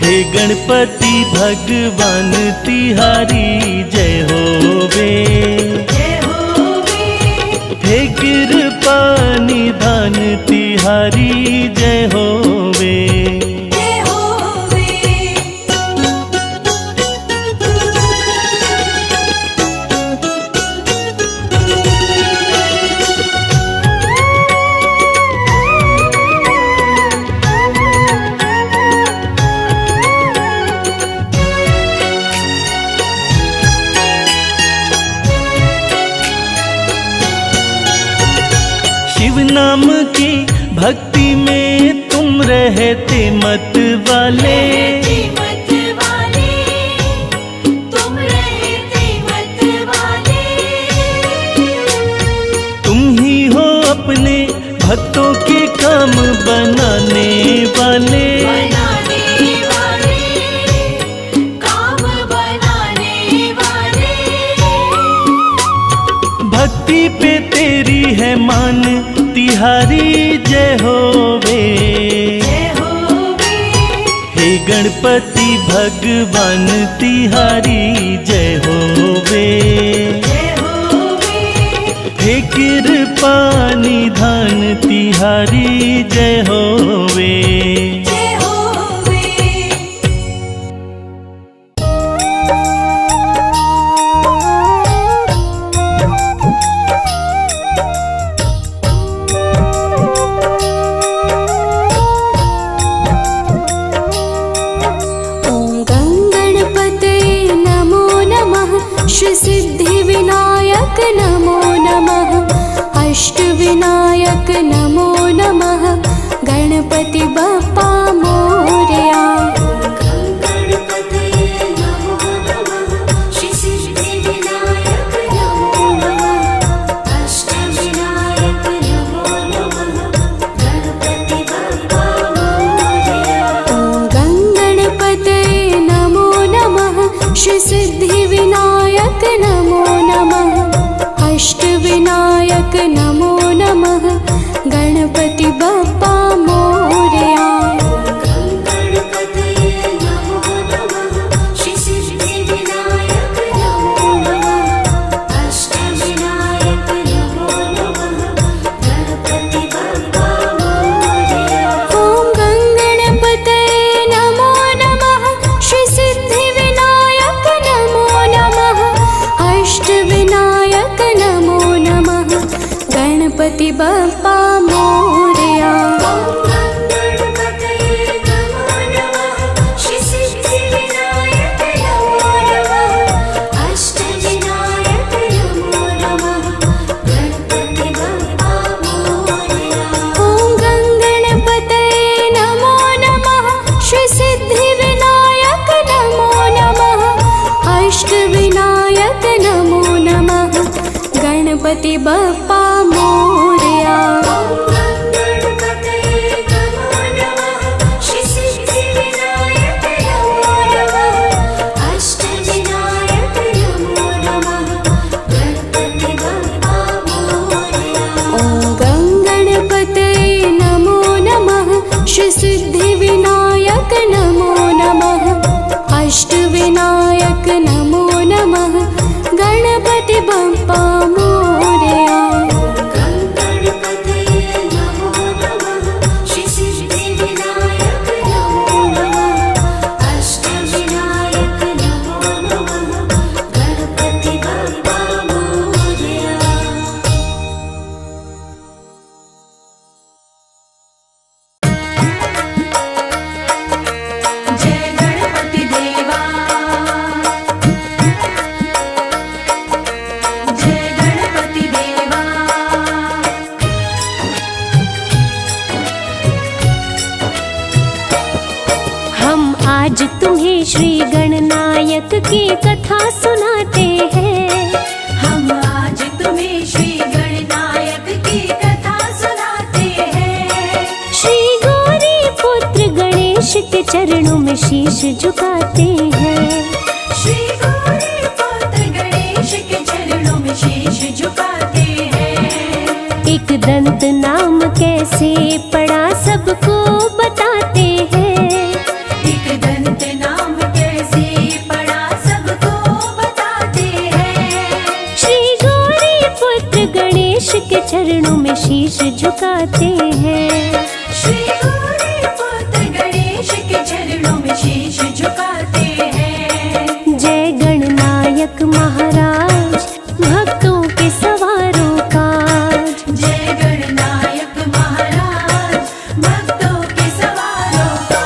हे गणपति भगवान तिहारी जय होवे। जय होवे। हे कृपा निधान तिहारी जय होवे। जय होवे। शिव नाम की भक्ति में तुम रहते मत वाले। रहते मत वाले। तुम रहते मत वाले। तुम ही हो अपने भक्तों के काम बनाने वाले। बनाने वाले। काम बनाने वाले। भक्ति पे तेरी है मान तिहारी जय होवे। जय होवे। हे गणपति भगवान तिहारी जय होवे। जय होवे। हे कृपा निधान तिहारी जय होवे। जय होवे। ॐ गणपतये नमो नमः। श्री सिद्धिविनायक नमो नमः। अष्टविनायक नमो नमः। गणपति बप्पा मोरया। गणपतये नमो नमः श्री सिद्धिविनायक नमो नमः अष्टविनायक नमो नमः गणपति बप्पा मोरया। गणपतये नमो नमः श्री सिद्धिविनायक नमो नमः अष्टविनायक नमो नमः गणपति बप्पा मोरया। गणपतये नमो नमः श्री सिद्धिविनायक नमो नमः अष्टविनायक नमो नमः गणपति बप्पा मोरया। ॐ गणपतये नमो नमः श्री सिद्धिविनायक नमो नमः अष्टविनायक नमो नमः गणपति बप्पा मोरया। गणपतये नमो नमः श्री सिद्धिविनायक नमो नमः अष्टविनायक नमो नमः गणपति बप्पा मोरया। ॐ गणपतये नमो नमः श्री सिद्धिविनायक नमो नमः अष्टविनायक नमो नमः गणपति बप्पा मोरया। गणपतये नमो नमः श्री सिद्धिविनायक नमो नमः अष्टविनायक नमो नमः गणपति बप्पा मोरया। ॐ गणपतये नमो नमः श्री सिद्धिविनायक नमो नमः अष्टविनायक नमो नमः गणपति बप्पा मोरया। गणपतये नमो नमः श्री सिद्धिविनायक नमो नमः अष्टविनायक नमो नमः गणपति बप्पा मोरया। जय गणपति देवा जय गणपति देवा। हम आज तुम्हें श्री गणनायक की कथा सुनाते हैं। हम आज तुम्हें श्री गणनायक की कथा सुनाते हैं। श्री गौरी पुत्र गणेश के चरणों में शीश झुकाते हैं। श्री गौरी पुत्र गणेश के चरणों में शीश झुकाते हैं। एक दंत नाम कैसे पड़ा सबको बताते हैं। एक दंत नाम कैसे पड़ा सबको बताते हैं। श्री गौरी पुत्र गणेश के चरणों में शीश झुकाते हैं। श्री गौरी पुत्र गणेश के चरणों में शीश झुकाते हैं। जय गणनायक महाराज भक्तों के सवारों का। जय गणनायक महाराज भक्तों के सवारों का।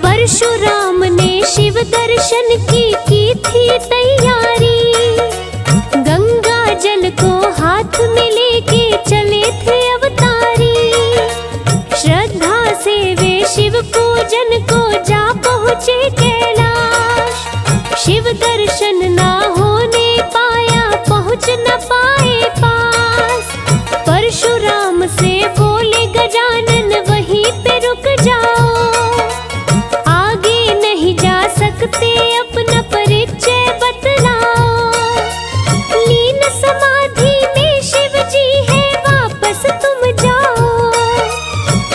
परशुराम ने शिव दर्शन की थी तैयारी। गंगा जल को हाथ में लेके चले थे अवतारी। श्रद्धा से वे शिव पूजन को जा पहुँचे कैलाश। शिव दर्शन ना होने पाया पहुँच न पाए पास। परशुराम से बोले गजानन वहीं पे रुक जाओ। आगे नहीं जा सकते अपना परिचय बतलाओ। लीन समाधि में शिव जी है वापस तुम जाओ।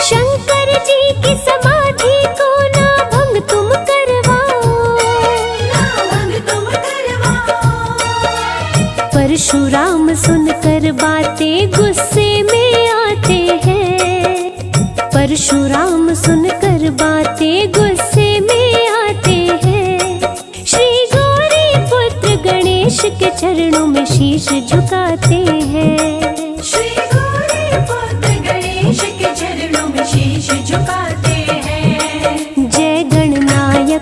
शंकर जी की समाधि को ना भंग तुम करवाओ। ना भंग तुम करवाओ। परशुराम सुनकर बातें गुस्से में आते हैं। परशुराम सुनकर बातें गुस्से में आते हैं। श्री गौरी पुत्र गणेश के चरणों में शीश झुकाते हैं। श्री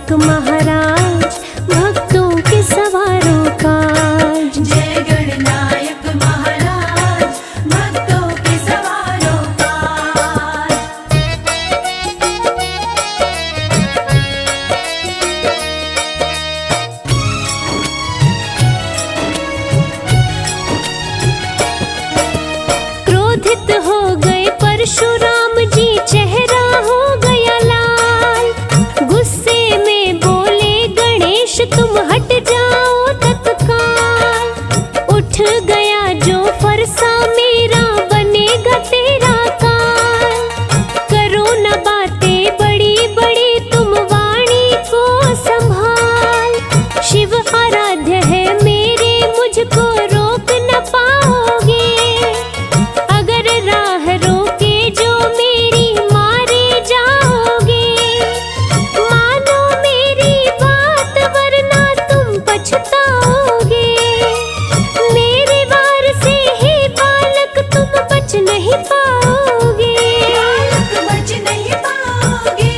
गणनायक महाराज भक्तों के सवारों का। जय गणनायक महाराज भक्तों के सवारों का। क्रोधित हो गए परशुराम जी, चेहरा हो गया लाल। गुस्से में बोले गणेश तुम हट जाओ तत्काल। उठ गया जो फरसा मेरा बनेगा तेरा काल। करो न बातें बड़ी बड़ी तुम वाणी को संभाल। शिव आराध्य है मेरे मुझको रोक न पाओगे। अगर राह रोके जो मेरी मारे जाओगे। मानो मेरी बात वरना तुम पछताओगे। मेरे वार से ही बालक तुम बच नहीं पाओगे। बालक बच नहीं पाओगे।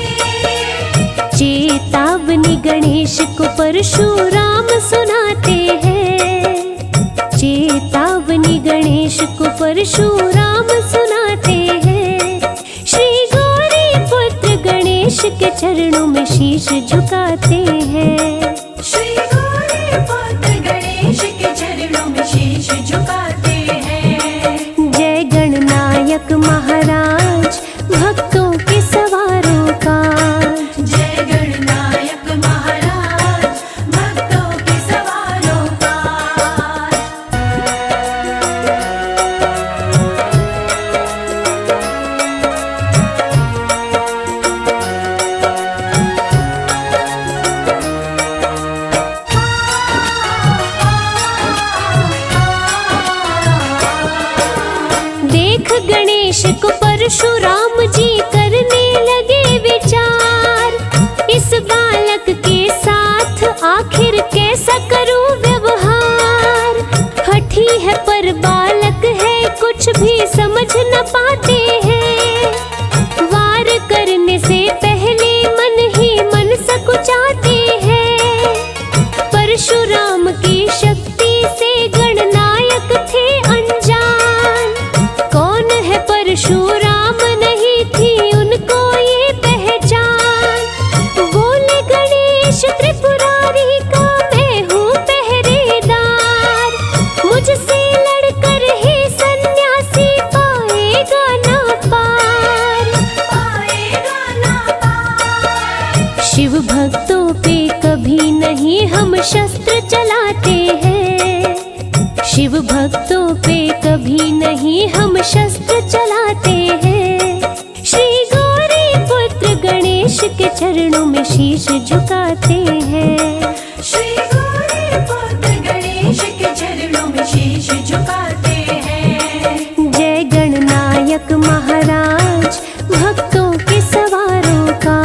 चेतावनी गणेश को परशुराम सुनाते हैं। चेतावनी गणेश को परशुराम सुनाते हैं। श्री गौरी पुत्र गणेश के चरणों में शीश झुकाते हैं। श्री गौरी पुत्र गणेश के चरणों में शीश झुकाते हैं। जय गणनायक महाराज भक्तों के सवारों का। जय गणनायक महाराज भक्तों के सवारों का। देख गणेश को परशुराम जी करने लगे विचार। इस बालक के साथ आखिर कैसा करूं व्यवहार। हठी है पर बालक है कुछ भी समझ न पाते हैं। वार करने से पहले मन ही मन सकुचाते हैं। परशुराम की शक्ति से गणनायक थे अनजान। कौन है परशुराम नहीं थी उनको ये पहचान। बोले गणेश त्रिपुरारी का मैं हूँ पहरेदार। मुझसे लड़कर ही सन्यासी पाएगा ना पार। पाएगा ना पार। शिव भक्तों पे कभी नहीं हम शस्त्र चलाते हैं। शिव भक्तों पे कभी नहीं हम शस्त्र चलाते हैं। श्री गौरी पुत्र गणेश के चरणों में शीश झुकाते हैं। श्री गौरी पुत्र गणेश के चरणों में शीश झुकाते हैं। जय गणनायक महाराज भक्तों के सवारों का।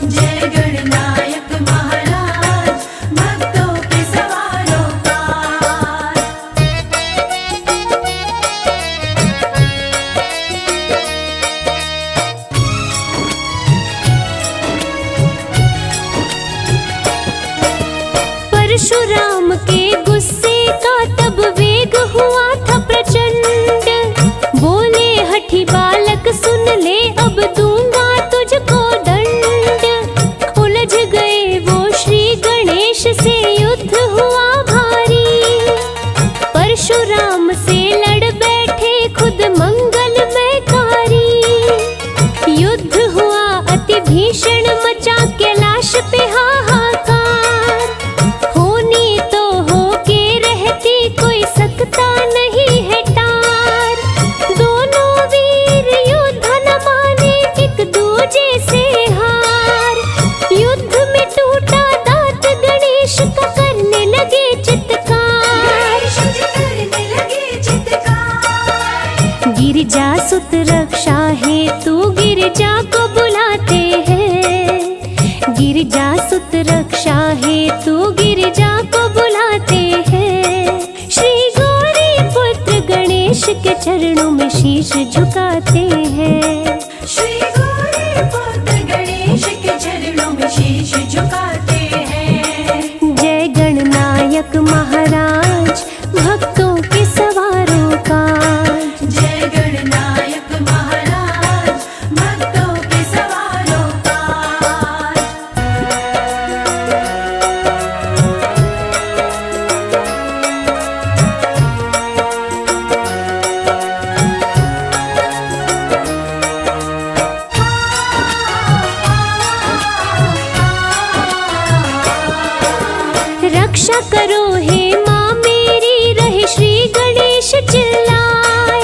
जय गणनायक महाराज भक्तों के सवारों का। परशुराम के गुस्से का तब वेग हुआ था प्रचंड। बोले हठी बालक सुन ले अब दूंगा तुझको दंड। उलझ गए वो श्री गणेश से युद्ध हुआ भारी। परशुराम से लड़ बैठे खुद मंगलमयकारी। युद्ध हुआ अति भीषण मचा कैलाश पे हाहाकार। होनी तो होके रहती कोई सकता नहीं है टार। दोनों वीर युद्ध न माने एक दूजे से हार। युद्ध में टूटा दांत गणेश का करने लगे चित्कार। गणेश जी करने लगे चित्कार। गिरिजा सुत रक्षा हेतु गिरिजा को बुलाते हैं। गिरिजा सुत रक्षा हेतु गिरिजा को बुलाते हैं। श्री गौरी पुत्र गणेश के चरणों में शीश झुकाते हैं। श्री गौरी पुत्र गणेश के चरणों में शीश झुका रक्षा करो हे माँ मेरी, रहे श्री गणेश चिल्लाए।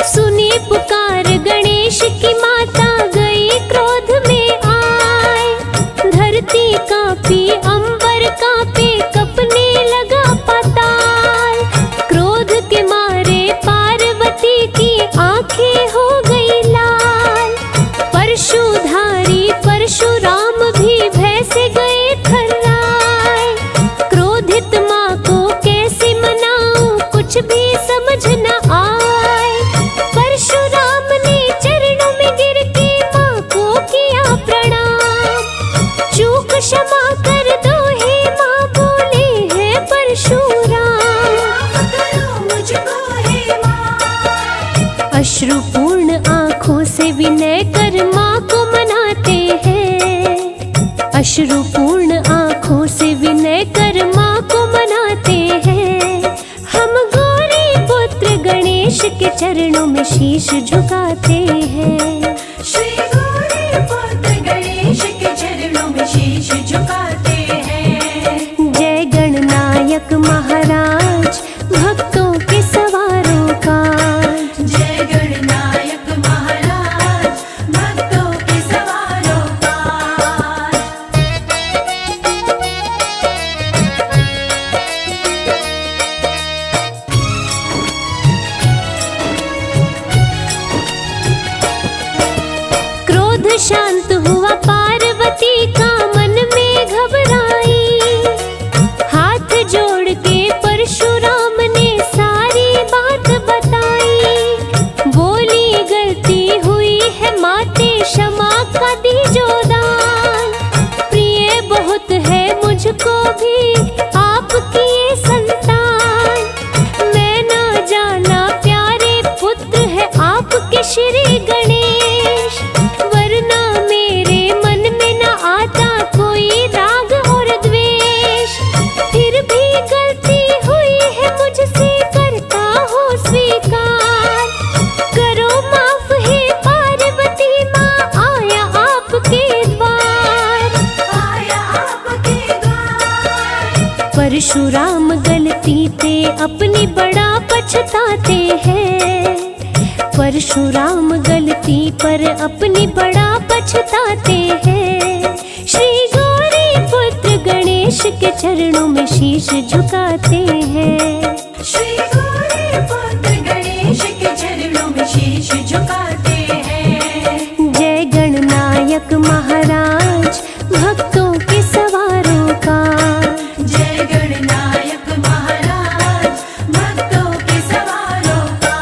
सुनी पुकार गणेश की माता, गई क्रोध में आए। धरती कांपी अंबर कांपे, कपने लगा पाताल। क्रोध के मारे पार्वती की आंखें हो गई लाल। परशुधारी परशुराम भी भय से गए थर्राए। क्रोधित माँ को कैसे मनाऊं, कुछ भी समझ न आए। परशुराम ने चरणों में गिर के माँ को किया प्रणाम। चूक क्षमा कर दो हे माँ, बोले हैं परशुराम। अश्रुपूर्ण आँखों से विनय कर माँ को मनाते हैं। अश्रुपूर्ण आँखों से विनय कर माँ को मनाते हैं। हम गौरी पुत्र गणेश के चरणों में शीश झुकाते हैं। श्री गौरी पुत्र गणेश के चरणों में शीश झुकाते हैं। जय गणनायक महाराज, भक्तों के सवारों का। जय गणनायक महाराज, भक्तों के सवारों का। क्रोध शांत हुआ पार्वती का, मन में घबराई। हाथ जोड़ के परशुराम ने सारी बात बताई। बोली गलती हुई है माते, क्षमा का दीजो दान। प्रिय बहुत है मुझको भी आपकी ये संतान। मैं ना जाना प्यारे पुत्र है आपके श्री गणेश। वरना मेरे मन में न आता कोई राग और द्वेष। फिर भी गलती हुई है मुझसे, करता हो स्वीकार। करो माफ हे पार्वती माँ, आया आपके द्वार। आया आपके द्वार। परशुराम गलती पे अपनी बड़ा पछताते हैं। परशुराम गलती पर अपनी बड़ा पछताते हैं। श्री गौरी पुत्र गणेश के चरणों में शीश झुकाते हैं। श्री गौरी पुत्र गणेश के चरणों में शीश झुकाते हैं। जय गणनायक महाराज, भक्तों के सवारों का। जय गणनायक महाराज, भक्तों के सवारों का।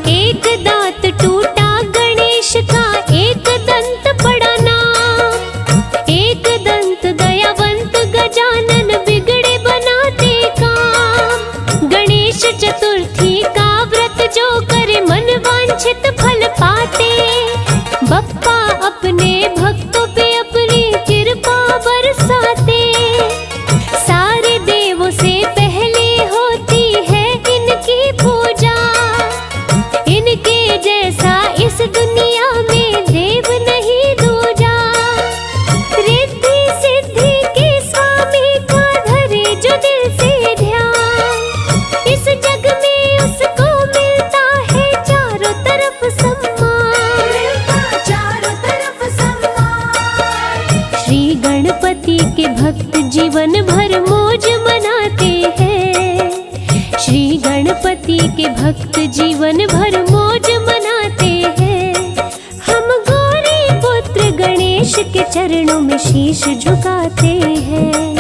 एक दांत टूटा गणेश का, एक दंत पड़ा नाम। एक दंत दयावंत गजानन, बिगड़े बनाते काम। गणेश चतुर्थी का व्रत जो करे, मन वांछित फल पाते। बप्पा अपने भक्तों पे अपनी कृपा बरसाते। सारे देवों से पहले होती है इनकी पूजा। इनके जैसा इस दुनिया में देव नहीं दूजा। रिद्धि सिद्धि के स्वामी का धरे जो दिल से ध्यान। इस जग में उसको मिलता है चारों तरफ सम्मान। मिलता चारों तरफ सम्मान। श्री गणपति के भक्त जीवन भर मौज मनाते हैं। श्री गणपति के भक्त जीवन भर मौज मनाते हैं। हम गौरी पुत्र गणेश के चरणों में शीश झुकाते हैं।